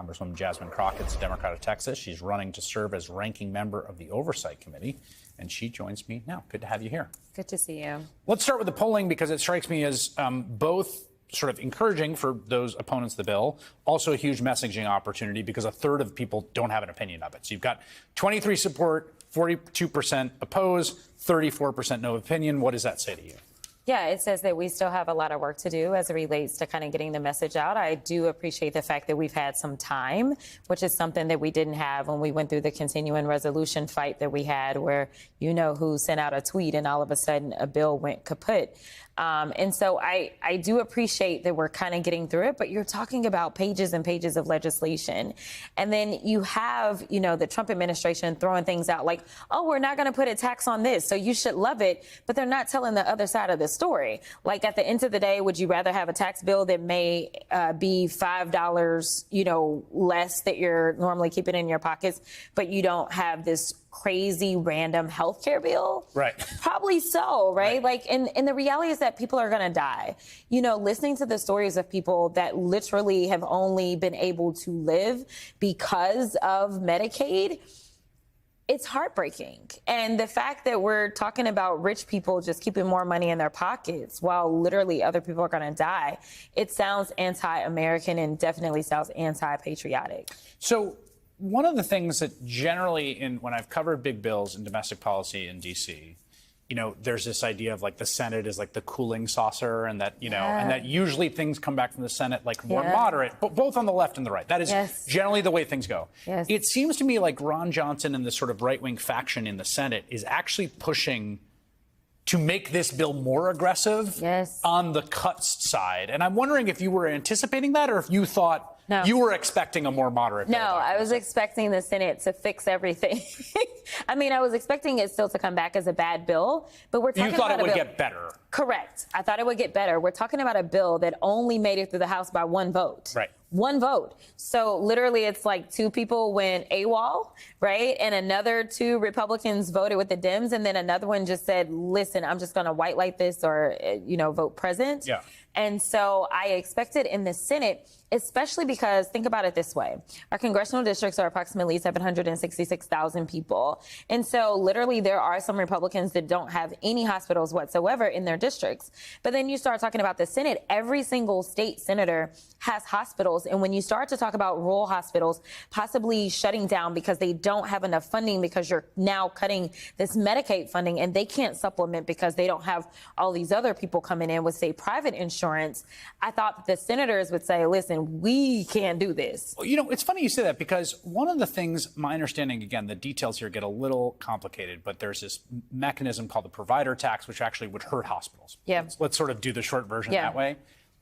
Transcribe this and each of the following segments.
Congresswoman Jasmine Crockett's a Democrat of Texas. She's running to serve as ranking member of the Oversight Committee, and she joins me now. Good to have you here. Good to see you. Let's start with the polling because it strikes me as both sort of encouraging for those opponents of the bill, also a huge messaging opportunity because a third of people don't have an opinion of it. So you've got 23 support, 42% oppose, 34% no opinion. What does that say to you? Yeah, it says that we still have a lot of work to do as it relates to kind of getting the message out. I do appreciate the fact that we've had some time, which is something that we didn't have when we went through the continuing resolution fight that we had, where you know who sent out a tweet and all of a sudden a bill went kaput. And so I do appreciate that we're kind of getting through it, but you're talking about pages and pages of legislation. And then you have, you know, the Trump administration throwing things out like, oh, we're not going to put a tax on this, so you should love it. But they're not telling the other side of the story. Like at the end of the day, would you rather have a tax bill that may be $5, you know, less that you're normally keeping in your pockets, but you don't have this crazy random health care bill? Right. Probably so, right? Like, and the reality is that people are going to die. You know, listening to the stories of people that literally have only been able to live because of Medicaid, it's heartbreaking. And the fact that we're talking about rich people just keeping more money in their pockets while literally other people are going to die, it sounds anti-American and definitely sounds anti-patriotic. So one of the things that generally when I've covered big bills in domestic policy in D.C., you know, there's this idea of like the Senate is like the cooling saucer and that, you know, and that usually things come back from the Senate like more moderate, but both on the left and the right. That is generally the way things go. It seems to me like Ron Johnson and the sort of right-wing faction in the Senate is actually pushing to make this bill more aggressive on the cuts side. And I'm wondering if you were anticipating that or if you thought you were expecting a more moderate bill. No, I was expecting the Senate to fix everything. I mean, I was expecting it still to come back as a bad bill, but we're talking about it would get better. Correct. I thought it would get better. We're talking about a bill that only made it through the House by one vote. Right. One vote. So literally it's like two people went AWOL, right? And another two Republicans voted with the Dems. And then another one just said, listen, I'm just going to white light this or, you know, vote present. Yeah. And so I expected in the Senate, especially because think about it this way. Our congressional districts are approximately 766,000 people. And so literally there are some Republicans that don't have any hospitals whatsoever in their districts. But then you start talking about the Senate, every single state senator has hospitals. And when you start to talk about rural hospitals possibly shutting down because they don't have enough funding because you're now cutting this Medicaid funding and they can't supplement because they don't have all these other people coming in with, say, private insurance, I thought the senators would say, listen, we can't do this. Well, you know, it's funny you say that because one of the things, my understanding, again, the details here get a little complicated, but there's this mechanism called the provider tax, which actually would hurt hospitals. Yeah. Let's sort of do the short version that way.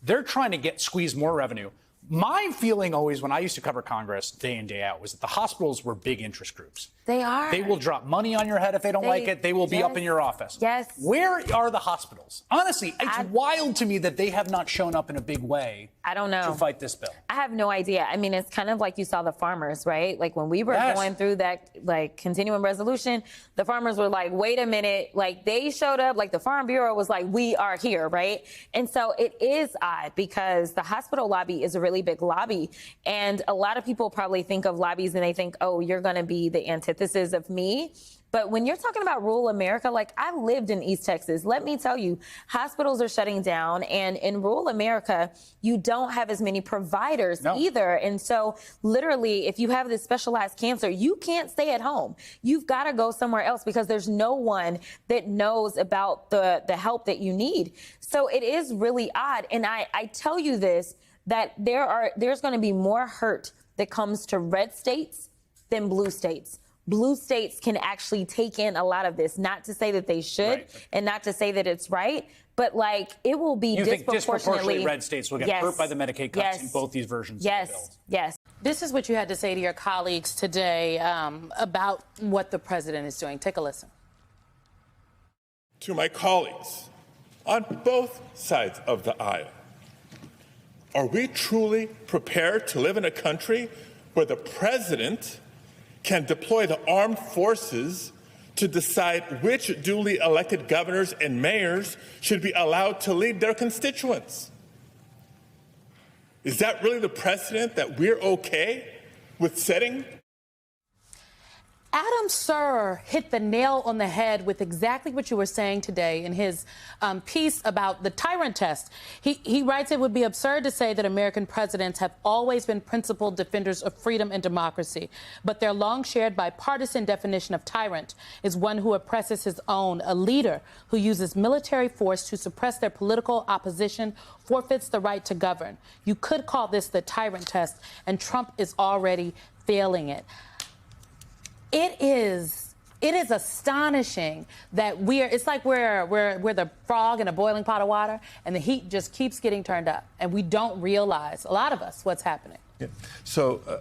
They're trying to squeeze more revenue. My feeling always when I used to cover Congress day in, day out was that the hospitals were big interest groups. They are. They will drop money on your head if they don't like it. They will be up in your office. Yes. Where are the hospitals? Honestly, it's wild to me that they have not shown up in a big way. I don't know. To fight this bill. I have no idea. I mean, it's kind of like you saw the farmers, right? Like when we were going through that, like, continuing resolution, the farmers were like, wait a minute. Like they showed up, like the Farm Bureau was like, we are here, right? And so it is odd because the hospital lobby is a really big lobby. And a lot of people probably think of lobbies and they think, oh, you're going to be the antithesis of me. But when you're talking about rural America, like I lived in East Texas, let me tell you, hospitals are shutting down. And in rural America, you don't have as many providers either. And so literally, if you have this specialized cancer, you can't stay at home. You've got to go somewhere else because there's no one that knows about the help that you need. So it is really odd. And I tell you this, that there's going to be more hurt that comes to red states than blue states. Blue states can actually take in a lot of this, not to say that they should and not to say that it's right, but like it will be disproportionately red states will get hurt by the Medicaid cuts in both these versions of the bill. Yes. This is what you had to say to your colleagues today about what the president is doing. Take a listen. To my colleagues on both sides of the aisle, are we truly prepared to live in a country where the president can deploy the armed forces to decide which duly elected governors and mayors should be allowed to lead their constituents? Is that really the precedent that we're okay with setting? Adam Sir hit the nail on the head with exactly what you were saying today in his piece about the tyrant test. He writes it would be absurd to say that American presidents have always been principled defenders of freedom and democracy, but their long shared bipartisan definition of tyrant is one who oppresses his own, a leader who uses military force to suppress their political opposition, forfeits the right to govern. You could call this the tyrant test, and Trump is already failing it. It is astonishing that it's like we're the frog in a boiling pot of water, and the heat just keeps getting turned up, and we don't realize, a lot of us, what's happening. Yeah. So,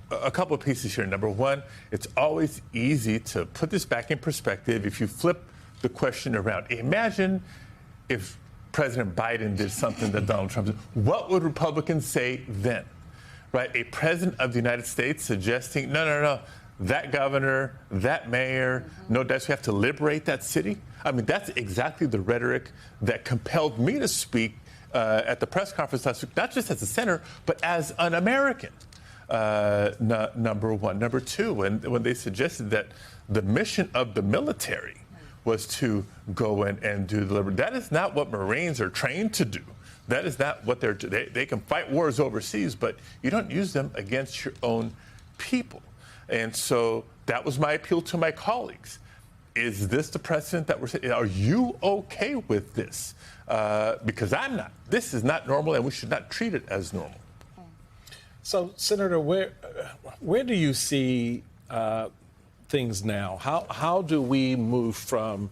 a couple of pieces here. Number one, it's always easy to put this back in perspective if you flip the question around. Imagine if President Biden did something that Donald Trump did. What would Republicans say then? Right? A president of the United States suggesting, no. That governor, that mayor, no doubt we have to liberate that city. I mean, that's exactly the rhetoric that compelled me to speak at the press conference last week, not just as a senator, but as an American, number one. Number two, when they suggested that the mission of the military was to go in and do the liberty, that is not what Marines are trained to do. That is not what they can fight wars overseas, but you don't use them against your own people. And so that was my appeal to my colleagues. Is this the precedent that we're saying? Are you okay with this? Because I'm not. This is not normal, and we should not treat it as normal. So, Senator, where do you see things now? How do we move from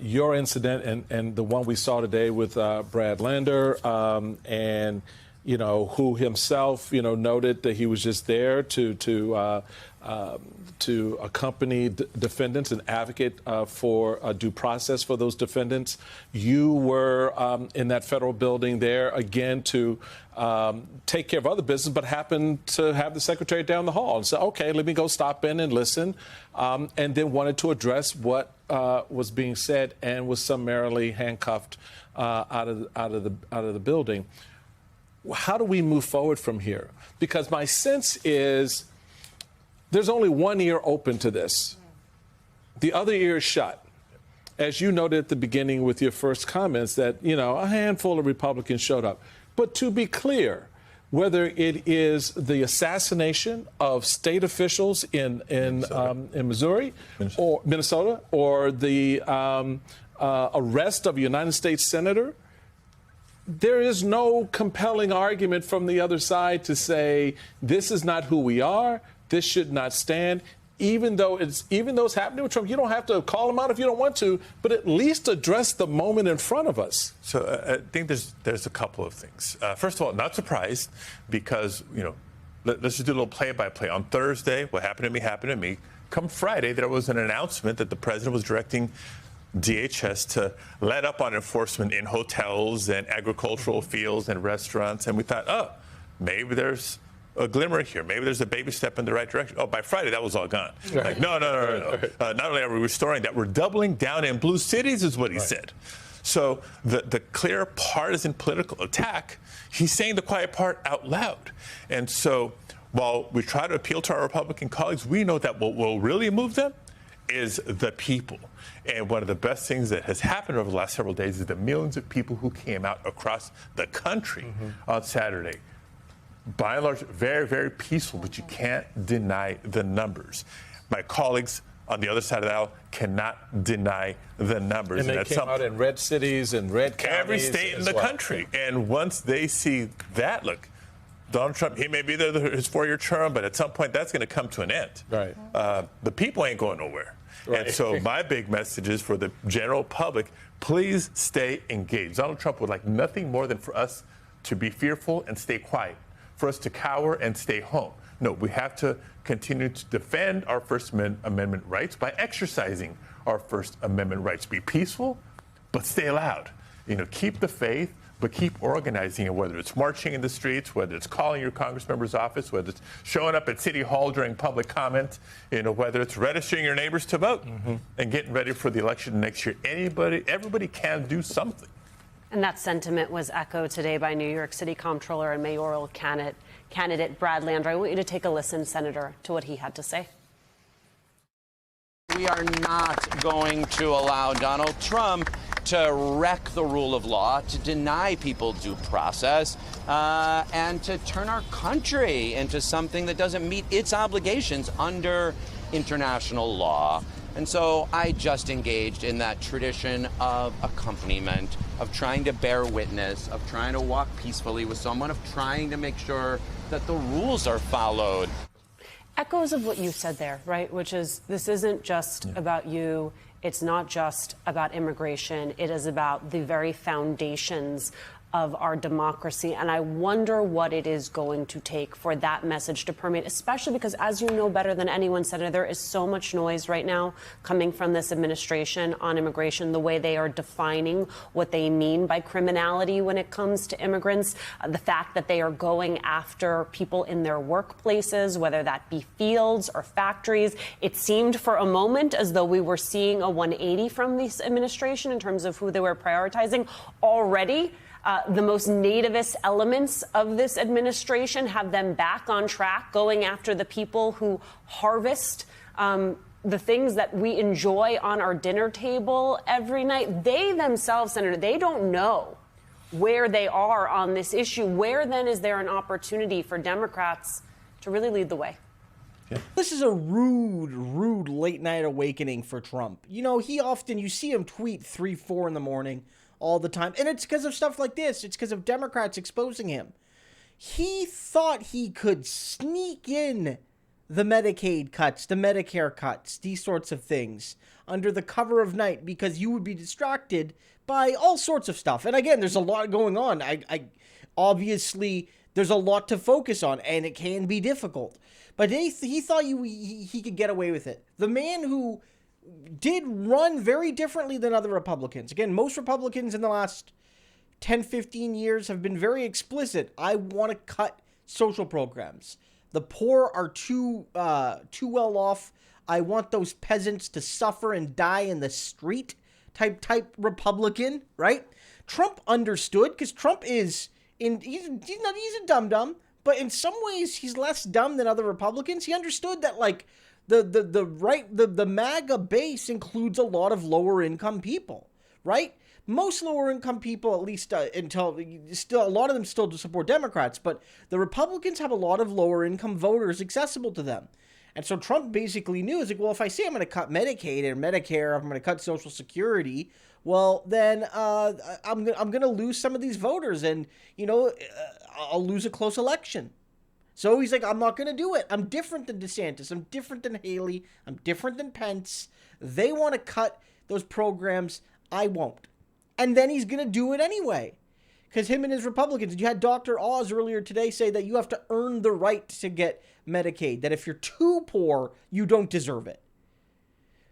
your incident and the one we saw today with Brad Lander and who himself, noted that he was just there to accompany defendants and advocate for a due process for those defendants. You were in that federal building there again to take care of other business, but happened to have the secretary down the hall and say, "Okay, let me go stop in and listen," and then wanted to address what was being said and was summarily handcuffed out of the building. How do we move forward from here? Because my sense is there's only one ear open to this. The other ear is shut. As you noted at the beginning with your first comments that, a handful of Republicans showed up. But to be clear, whether it is the assassination of state officials in Missouri or Minnesota, or the arrest of a United States senator, there is no compelling argument from the other side to say this is not who we are. This should not stand. Even though it's happening with Trump, you don't have to call him out if you don't want to, but at least address the moment in front of us. So I think there's a couple of things. First of all, not surprised because let's just do a little play-by-play. On Thursday, what happened to me. Come Friday, there was an announcement that the president was directing DHS to let up on enforcement in hotels and agricultural fields and restaurants. And we thought, maybe there's a glimmer here. Maybe there's a baby step in the right direction. Oh, by Friday, that was all gone. Right. Like, no. Not only are we restoring that, we're doubling down in blue cities is what he said. So the clear partisan political attack, he's saying the quiet part out loud. And so while we try to appeal to our Republican colleagues, we know that what will really move them is the people. And one of the best things that has happened over the last several days is the millions of people who came out across the country on Saturday. By and large, very, very peaceful, but you can't deny the numbers. My colleagues on the other side of the aisle cannot deny the numbers. And they came out in red cities and red counties. Every state in the country. And once they see that, look, Donald Trump, he may be there his 4-year term, but at some point that's going to come to an end. Right. The people ain't going nowhere. Right. And so my big message is for the general public, please stay engaged. Donald Trump would like nothing more than for us to be fearful and stay quiet, for us to cower and stay home. No, we have to continue to defend our First Amendment rights by exercising our First Amendment rights. Be peaceful, but stay loud. Keep the faith, but keep organizing it, whether it's marching in the streets, whether it's calling your congress member's office, whether it's showing up at City Hall during public comment, whether it's registering your neighbors to vote and getting ready for the election next year. Everybody can do something. And that sentiment was echoed today by New York City Comptroller and mayoral candidate Brad Landry. I want you to take a listen, Senator, to what he had to say. We are not going to allow Donald Trump to wreck the rule of law, to deny people due process, and to turn our country into something that doesn't meet its obligations under international law. And so I just engaged in that tradition of accompaniment, of trying to bear witness, of trying to walk peacefully with someone, of trying to make sure that the rules are followed. Echoes of what you said there, right? Which is, this isn't just about you. It's not just about immigration. It is about the very foundations of our democracy. And I wonder what it is going to take for that message to permeate, especially because, as you know better than anyone, Senator, there is so much noise right now coming from this administration on immigration, the way they are defining what they mean by criminality when it comes to immigrants, the fact that they are going after people in their workplaces, whether that be fields or factories. It seemed for a moment as though we were seeing a 180 from this administration in terms of who they were prioritizing already. The most nativist elements of this administration have them back on track, going after the people who harvest the things that we enjoy on our dinner table every night. They themselves, Senator, they don't know where they are on this issue. Where then is there an opportunity for Democrats to really lead the way? This is a rude late night awakening for Trump. You know, you see him tweet 3, 4 in the morning all the time. And it's because of stuff like this. It's because of Democrats exposing him. He thought he could sneak in the Medicaid cuts, the Medicare cuts, these sorts of things under the cover of night because you would be distracted by all sorts of stuff. And again, there's a lot going on. I obviously, there's a lot to focus on, and it can be difficult. But he thought he could get away with it. The man who did run very differently than other Republicans. Again, most Republicans in the last 10, 15 years have been very explicit. I want to cut social programs. The poor are too well off. I want those peasants to suffer and die in the street type Republican, right? Trump understood, because Trump he's a dum-dum, but in some ways he's less dumb than other Republicans. He understood that, like, the MAGA base includes a lot of lower income people, right? Most lower income people, at least a lot of them still support Democrats, but the Republicans have a lot of lower income voters accessible to them. And so Trump basically knew, is like, well, if I say I'm going to cut Medicaid or Medicare, I'm going to cut Social Security, well, then I'm going to lose some of these voters, and, I'll lose a close election. So he's like, I'm not going to do it. I'm different than DeSantis. I'm different than Haley. I'm different than Pence. They want to cut those programs. I won't. And then he's going to do it anyway. Because him and his Republicans, you had Dr. Oz earlier today say that you have to earn the right to get Medicaid, that if you're too poor, you don't deserve it.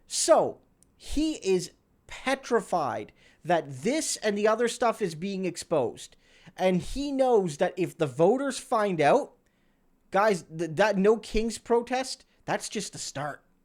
So he is petrified that this and the other stuff is being exposed. And he knows that if the voters find out, guys, that No Kings protest, that's just the start.